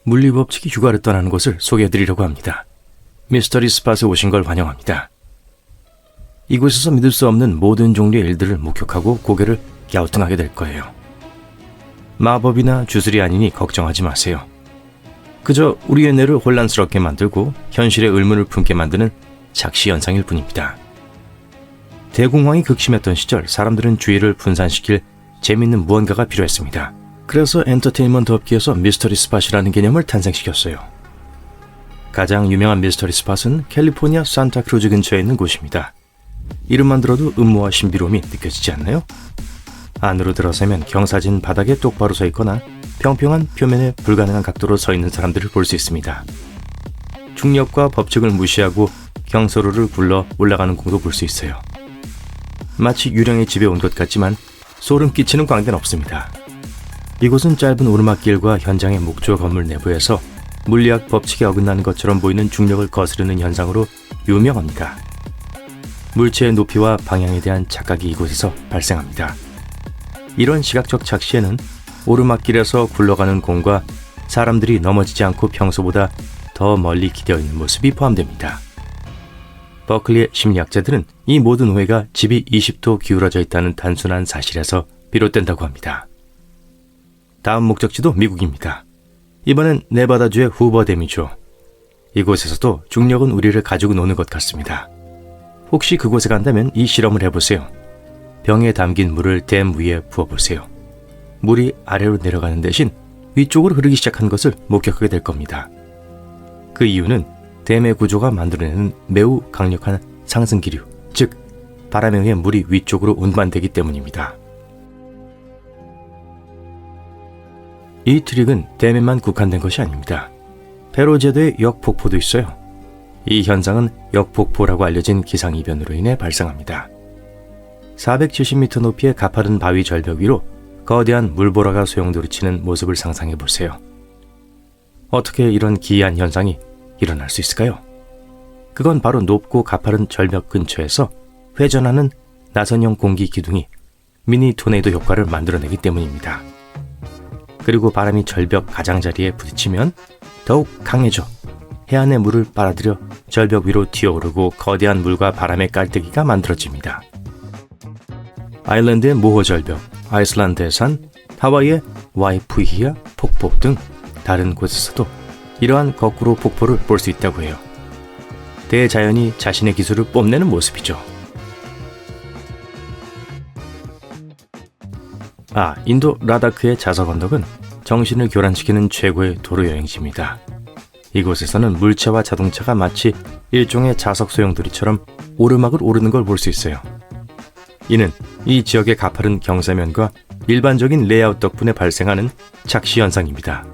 물리법칙이 휴가를 떠나는 곳을 소개해드리려고 합니다. 미스터리 스팟에 오신 걸 환영합니다. 이곳에서 믿을 수 없는 모든 종류의 일들을 목격하고 고개를 갸우뚱하게 될 거예요. 마법이나 주술이 아니니 걱정하지 마세요. 그저 우리의 뇌를 혼란스럽게 만들고 현실의 의문을 품게 만드는 착시 현상일 뿐입니다. 대공황이 극심했던 시절 사람들은 주의를 분산시킬 재밌는 무언가가 필요했습니다. 그래서 엔터테인먼트 업계에서 미스터리 스팟이라는 개념을 탄생시켰어요. 가장 유명한 미스터리 스팟은 캘리포니아 산타크루즈 근처에 있는 곳입니다. 이름만 들어도 음모와 신비로움이 느껴지지 않나요? 안으로 들어서면 경사진 바닥에 똑바로 서 있거나 평평한 표면에 불가능한 각도로 서 있는 사람들을 볼 수 있습니다. 중력과 법칙을 무시하고 경서로를 굴러 올라가는 공도 볼 수 있어요. 마치 유령의 집에 온 것 같지만 소름 끼치는 광대는 없습니다. 이곳은 짧은 오르막길과 현장의 목조 건물 내부에서 물리학 법칙에 어긋나는 것처럼 보이는 중력을 거스르는 현상으로 유명합니다. 물체의 높이와 방향에 대한 착각이 이곳에서 발생합니다. 이런 시각적 착시에는 오르막길에서 굴러가는 공과 사람들이 넘어지지 않고 평소보다 더 멀리 기대어 있는 모습이 포함됩니다. 버클리의 심리학자들은 이 모든 오해가 집이 20도 기울어져 있다는 단순한 사실에서 비롯된다고 합니다. 다음 목적지도 미국입니다. 이번엔 네바다주의 후버댐이죠. 이곳에서도 중력은 우리를 가지고 노는 것 같습니다. 혹시 그곳에 간다면 이 실험을 해보세요. 병에 담긴 물을 댐 위에 부어보세요. 물이 아래로 내려가는 대신 위쪽으로 흐르기 시작한 것을 목격하게 될 겁니다. 그 이유는 댐의 구조가 만들어내는 매우 강력한 상승 기류, 즉 바람에 의해 물이 위쪽으로 운반되기 때문입니다. 이 트릭은 댐에만 국한된 것이 아닙니다. 페루 제도의 역폭포도 있어요. 이 현상은 역폭포라고 알려진 기상이변으로 인해 발생합니다. 470m 높이의 가파른 바위 절벽 위로 거대한 물보라가 소용돌이 치는 모습을 상상해 보세요. 어떻게 이런 기이한 현상이 일어날 수 있을까요? 그건 바로 높고 가파른 절벽 근처에서 회전하는 나선형 공기 기둥이 미니 토네이도 효과를 만들어내기 때문입니다. 그리고 바람이 절벽 가장자리에 부딪히면 더욱 강해져 해안의 물을 빨아들여 절벽 위로 튀어오르고 거대한 물과 바람의 깔때기가 만들어집니다. 아일랜드의 모호 절벽, 아이슬란드의 산, 하와이의 와이푸히아 폭포 등 다른 곳에서도 이러한 거꾸로 폭포를 볼 수 있다고 해요. 대자연이 자신의 기술을 뽐내는 모습이죠. 인도 라다크의 자석 언덕은 정신을 교란시키는 최고의 도로 여행지입니다. 이곳에서는 물체와 자동차가 마치 일종의 자석 소용돌이처럼 오르막을 오르는 걸 볼 수 있어요. 이는 이 지역의 가파른 경사면과 일반적인 레이아웃 덕분에 발생하는 착시 현상입니다.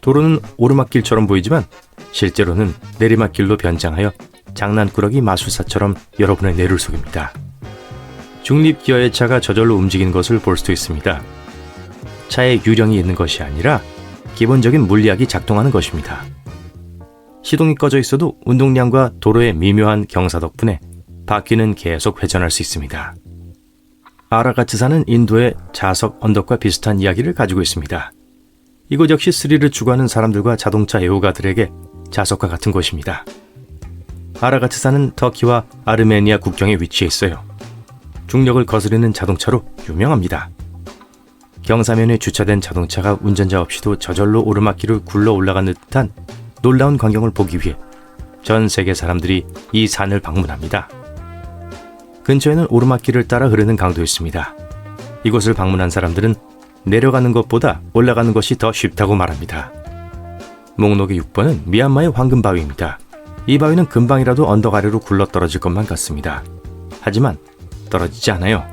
도로는 오르막길처럼 보이지만 실제로는 내리막길로 변장하여 장난꾸러기 마술사처럼 여러분의 뇌를 속입니다. 중립기어의 차가 저절로 움직이는 것을 볼 수도 있습니다. 차에 유령이 있는 것이 아니라 기본적인 물리학이 작동하는 것입니다. 시동이 꺼져 있어도 운동량과 도로의 미묘한 경사 덕분에 바퀴는 계속 회전할 수 있습니다. 아라가츠산은 인도의 자석 언덕과 비슷한 이야기를 가지고 있습니다. 이곳 역시 스릴을 추구하는 사람들과 자동차 애호가들에게 자석과 같은 곳입니다. 아라가츠산은 터키와 아르메니아 국경에 위치해 있어요. 중력을 거스르는 자동차로 유명합니다. 경사면에 주차된 자동차가 운전자 없이도 저절로 오르막길을 굴러 올라가는 듯한 놀라운 광경을 보기 위해 전 세계 사람들이 이 산을 방문합니다. 근처에는 오르막길을 따라 흐르는 강도 있습니다. 이곳을 방문한 사람들은 내려가는 것보다 올라가는 것이 더 쉽다고 말합니다. 목록의 6번은 미얀마의 황금바위입니다. 이 바위는 금방이라도 언덕 아래로 굴러 떨어질 것만 같습니다. 하지만 떨어지지 않아요.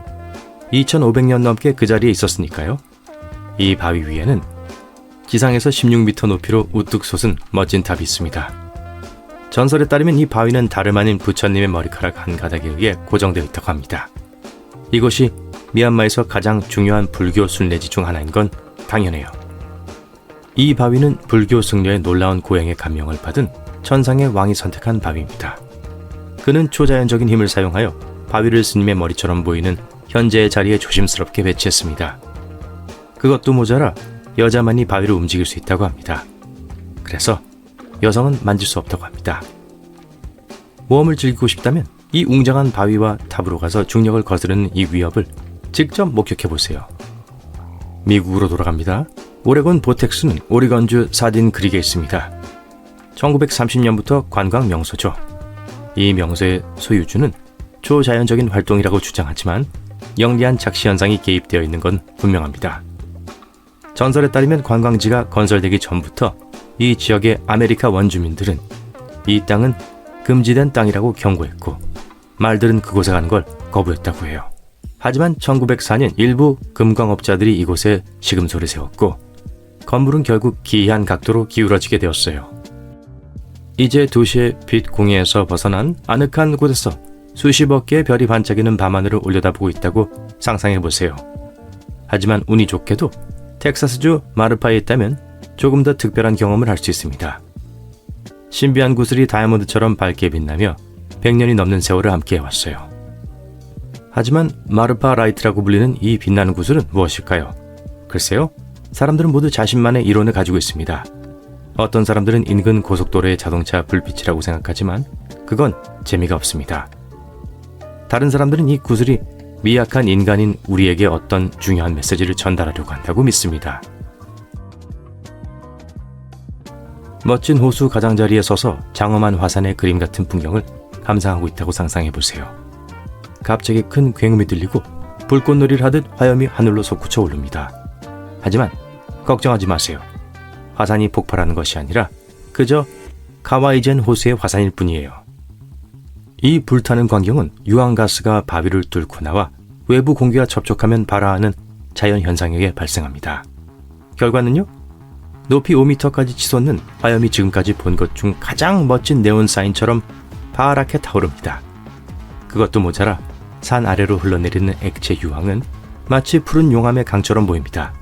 2500년 넘게 그 자리에 있었으니까요. 이 바위 위에는 지상에서 16m 높이로 우뚝 솟은 멋진 탑이 있습니다. 전설에 따르면 이 바위는 다름 아닌 부처님의 머리카락 한 가닥에 의해 고정되어 있다고 합니다. 이곳이 미얀마에서 가장 중요한 불교 순례지 중 하나인 건 당연해요. 이 바위는 불교 승려의 놀라운 고행에 감명을 받은 천상의 왕이 선택한 바위입니다. 그는 초자연적인 힘을 사용하여 바위를 스님의 머리처럼 보이는 현재의 자리에 조심스럽게 배치했습니다. 그것도 모자라 여자만이 바위를 움직일 수 있다고 합니다. 그래서 여성은 만질 수 없다고 합니다. 모험을 즐기고 싶다면 이 웅장한 바위와 탑으로 가서 중력을 거스르는 이 위협을 직접 목격해 보세요. 미국으로 돌아갑니다. 오레곤 보텍스는 오리건주 사딘 크릭에 있습니다. 1930년부터 관광 명소죠. 이 명소의 소유주는 초자연적인 활동이라고 주장하지만 영리한 착시 현상이 개입되어 있는 건 분명합니다. 전설에 따르면 관광지가 건설되기 전부터 이 지역의 아메리카 원주민들은 이 땅은 금지된 땅이라고 경고했고 말들은 그곳에 가는 걸 거부했다고 해요. 하지만 1904년 일부 금광업자들이 이곳에 시금소를 세웠고 건물은 결국 기이한 각도로 기울어지게 되었어요. 이제 도시의 빛 공해에서 벗어난 아늑한 곳에서 수십억 개의 별이 반짝이는 밤하늘을 올려다보고 있다고 상상해보세요. 하지만 운이 좋게도 텍사스주 마르파에 있다면 조금 더 특별한 경험을 할 수 있습니다. 신비한 구슬이 다이아몬드처럼 밝게 빛나며 100년이 넘는 세월을 함께 해왔어요. 하지만 마르파 라이트라고 불리는 이 빛나는 구슬은 무엇일까요? 글쎄요, 사람들은 모두 자신만의 이론을 가지고 있습니다. 어떤 사람들은 인근 고속도로의 자동차 불빛이라고 생각하지만 그건 재미가 없습니다. 다른 사람들은 이 구슬이 미약한 인간인 우리에게 어떤 중요한 메시지를 전달하려고 한다고 믿습니다. 멋진 호수 가장자리에 서서 장엄한 화산의 그림 같은 풍경을 감상하고 있다고 상상해보세요. 갑자기 큰 굉음이 들리고 불꽃놀이를 하듯 화염이 하늘로 솟구쳐 오릅니다. 하지만 걱정하지 마세요. 화산이 폭발하는 것이 아니라 그저 카와이젠 호수의 화산일 뿐이에요. 이 불타는 광경은 유황가스가 바위를 뚫고 나와 외부 공기와 접촉하면 발화하는 자연현상에 의해 발생합니다. 결과는요? 높이 5m까지 치솟는 화염이 지금까지 본 것 중 가장 멋진 네온 사인처럼 파랗게 타오릅니다. 그것도 모자라 산 아래로 흘러내리는 액체 유황은 마치 푸른 용암의 강처럼 보입니다.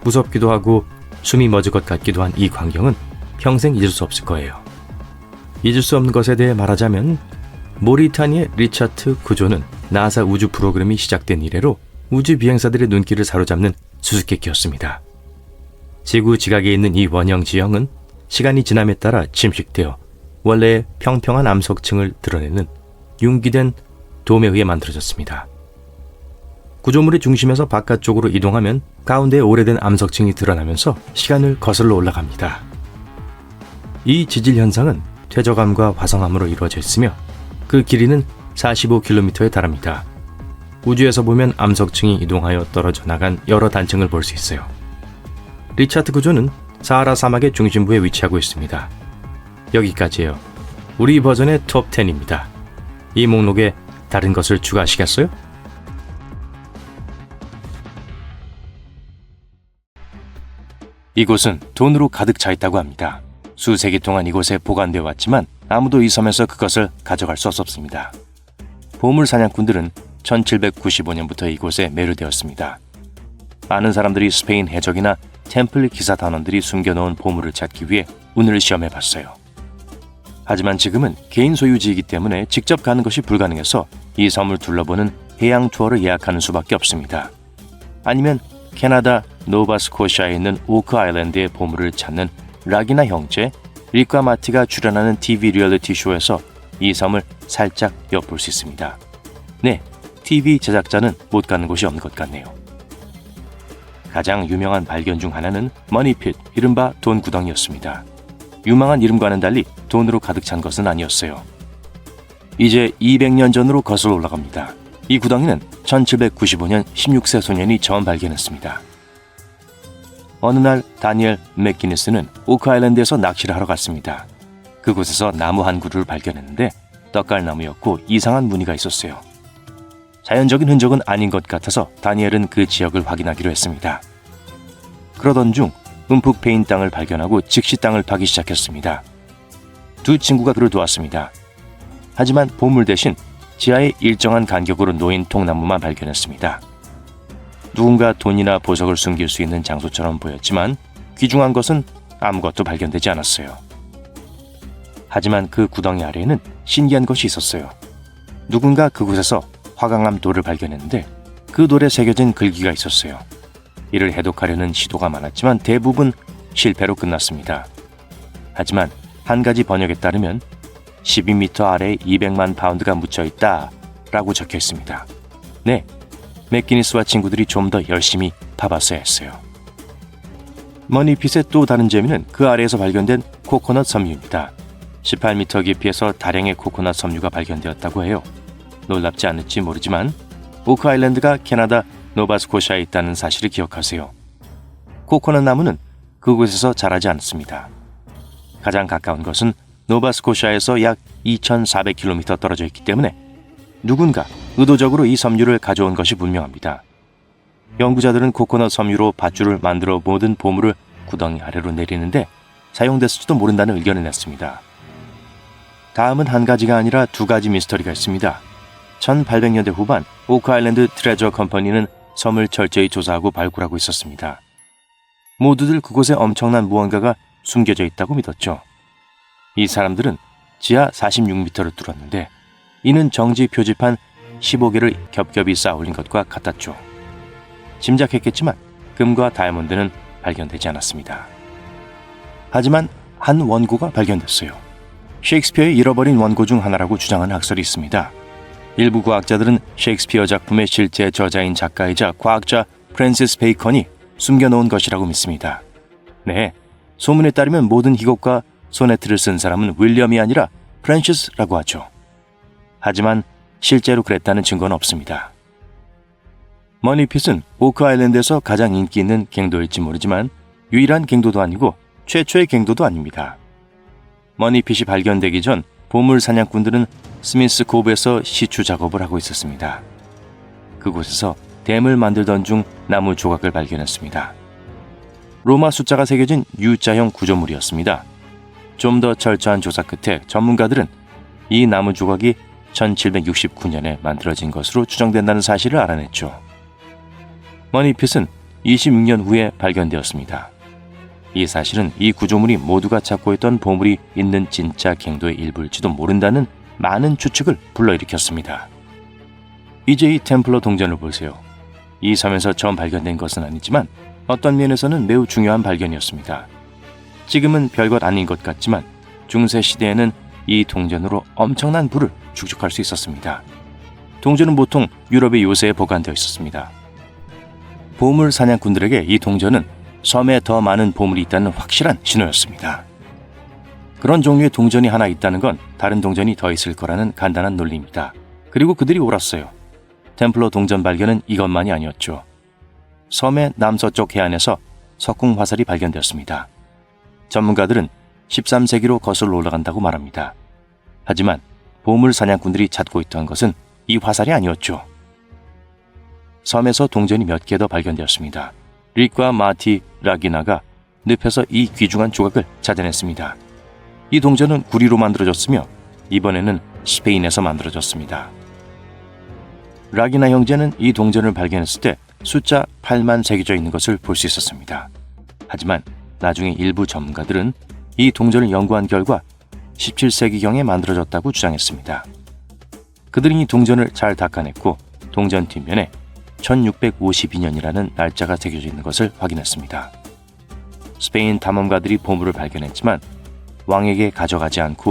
무섭기도 하고 숨이 멎을 것 같기도 한 이 광경은 평생 잊을 수 없을 거예요. 잊을 수 없는 것에 대해 말하자면 모리타니의 리차트 구조는 나사 우주 프로그램이 시작된 이래로 우주 비행사들의 눈길을 사로잡는 수수께끼였습니다. 지구 지각에 있는 이 원형 지형은 시간이 지남에 따라 침식되어 원래의 평평한 암석층을 드러내는 융기된 돔에 의해 만들어졌습니다. 구조물의 중심에서 바깥쪽으로 이동하면 가운데에 오래된 암석층이 드러나면서 시간을 거슬러 올라갑니다. 이 지질 현상은 퇴적암과 화성암으로 이루어져 있으며 그 길이는 45km에 달합니다. 우주에서 보면 암석층이 이동하여 떨어져 나간 여러 단층을 볼 수 있어요. 리차트 구조는 사하라 사막의 중심부에 위치하고 있습니다. 여기까지예요. 우리 버전의 톱 10입니다. 이 목록에 다른 것을 추가하시겠어요? 이곳은 돈으로 가득 차 있다고 합니다. 수세기 동안 이곳에 보관되어 왔지만 아무도 이 섬에서 그것을 가져갈 수 없었습니다. 보물 사냥꾼들은 1795년부터 이곳에 매료되었습니다. 많은 사람들이 스페인 해적이나 템플 기사 단원들이 숨겨놓은 보물을 찾기 위해 운을 시험해봤어요. 하지만 지금은 개인 소유지이기 때문에 직접 가는 것이 불가능해서 이 섬을 둘러보는 해양 투어를 예약하는 수밖에 없습니다. 아니면 캐나다 노바스코샤에 있는 오크 아일랜드의 보물을 찾는 락이나 형제, 릭과 마티가 출연하는 TV 리얼리티 쇼에서 이 섬을 살짝 엿볼 수 있습니다. 네, TV 제작자는 못 가는 곳이 없는 것 같네요. 가장 유명한 발견 중 하나는 머니핏, 이른바 돈 구덩이였습니다. 유망한 이름과는 달리 돈으로 가득 찬 것은 아니었어요. 이제 200년 전으로 거슬러 올라갑니다. 이 구덩이는 1795년 16세 소년이 처음 발견했습니다. 어느 날 다니엘 맥기니스는 오크 아일랜드에서 낚시를 하러 갔습니다. 그곳에서 나무 한 그루를 발견했는데 떡갈나무였고 이상한 무늬가 있었어요. 자연적인 흔적은 아닌 것 같아서 다니엘은 그 지역을 확인하기로 했습니다. 그러던 중 움푹 패인 땅을 발견하고 즉시 땅을 파기 시작했습니다. 두 친구가 그를 도왔습니다. 하지만 보물 대신 지하에 일정한 간격으로 놓인 통나무만 발견했습니다. 누군가 돈이나 보석을 숨길 수 있는 장소처럼 보였지만 귀중한 것은 아무것도 발견되지 않았어요. 하지만 그 구덩이 아래에는 신기한 것이 있었어요. 누군가 그곳에서 화강암 돌을 발견했는데 그 돌에 새겨진 글귀가 있었어요. 이를 해독하려는 시도가 많았지만 대부분 실패로 끝났습니다. 하지만 한 가지 번역에 따르면 12m 아래에 200만 파운드가 묻혀 있다 라고 적혀 있습니다. 네, 맥기니스와 친구들이 좀 더 열심히 파봤어야 했어요. 머니핏의 또 다른 재미는 그 아래에서 발견된 코코넛 섬유입니다. 18m 깊이에서 다량의 코코넛 섬유가 발견되었다고 해요. 놀랍지 않을지 모르지만 오크 아일랜드가 캐나다 노바스코샤에 있다는 사실을 기억하세요. 코코넛 나무는 그곳에서 자라지 않습니다. 가장 가까운 것은 노바스코샤에서 약 2,400km 떨어져 있기 때문에 누군가 의도적으로 이 섬유를 가져온 것이 분명합니다. 연구자들은 코코넛 섬유로 밧줄을 만들어 모든 보물을 구덩이 아래로 내리는데 사용됐을지도 모른다는 의견을 냈습니다. 다음은 한 가지가 아니라 두 가지 미스터리가 있습니다. 1800년대 후반 오크 아일랜드 트레저 컴퍼니는 섬을 철저히 조사하고 발굴하고 있었습니다. 모두들 그곳에 엄청난 무언가가 숨겨져 있다고 믿었죠. 이 사람들은 지하 46m를 뚫었는데 이는 정지 표지판 15개를 겹겹이 쌓아 올린 것과 같았죠. 짐작했겠지만 금과 다이아몬드는 발견되지 않았습니다. 하지만 한 원고가 발견됐어요. 셰익스피어의 잃어버린 원고 중 하나라고 주장하는 학설이 있습니다. 일부 과학자들은 셰익스피어 작품의 실제 저자인 작가이자 과학자 프랜시스 베이컨이 숨겨놓은 것이라고 믿습니다. 네, 소문에 따르면 모든 희곡과 소네트를 쓴 사람은 윌리엄이 아니라 프랜시스라고 하죠. 하지만 실제로 그랬다는 증거는 없습니다. 머니핏은 오크 아일랜드에서 가장 인기 있는 갱도일지 모르지만 유일한 갱도도 아니고 최초의 갱도도 아닙니다. 머니핏이 발견되기 전 보물 사냥꾼들은 스미스 코브에서 시추 작업을 하고 있었습니다. 그곳에서 댐을 만들던 중 나무 조각을 발견했습니다. 로마 숫자가 새겨진 U자형 구조물이었습니다. 좀 더 철저한 조사 끝에 전문가들은 이 나무 조각이 1769년에 만들어진 것으로 추정된다는 사실을 알아냈죠. 머니핏은 26년 후에 발견되었습니다. 이 사실은 이 구조물이 모두가 찾고 있던 보물이 있는 진짜 갱도의 일부일지도 모른다는 많은 추측을 불러일으켰습니다. 이제 이 템플러 동전을 보세요. 이 섬에서 처음 발견된 것은 아니지만 어떤 면에서는 매우 중요한 발견이었습니다. 지금은 별것 아닌 것 같지만 중세 시대에는 이 동전으로 엄청난 부를 축적할 수 있었습니다. 동전은 보통 유럽의 요새에 보관되어 있었습니다. 보물 사냥꾼들에게 이 동전은 섬에 더 많은 보물이 있다는 확실한 신호였습니다. 그런 종류의 동전이 하나 있다는 건 다른 동전이 더 있을 거라는 간단한 논리입니다. 그리고 그들이 옳았어요. 템플러 동전 발견은 이것만이 아니었죠. 섬의 남서쪽 해안에서 석궁 화살이 발견되었습니다. 전문가들은 13세기로 거슬러 올라간다고 말합니다. 하지만 보물 사냥꾼들이 찾고 있던 것은 이 화살이 아니었죠. 섬에서 동전이 몇 개 더 발견되었습니다. 릭과 마티 라기나가 늪에서 이 귀중한 조각을 찾아냈습니다. 이 동전은 구리로 만들어졌으며 이번에는 스페인에서 만들어졌습니다. 라기나 형제는 이 동전을 발견했을 때 숫자 8만 새겨져 있는 것을 볼 수 있었습니다. 하지만 나중에 일부 전문가들은 이 동전을 연구한 결과 17세기경에 만들어졌다고 주장했습니다. 그들은 이 동전을 잘 닦아냈고 동전 뒷면에 1652년이라는 날짜가 새겨져 있는 것을 확인했습니다. 스페인 탐험가들이 보물을 발견했지만 왕에게 가져가지 않고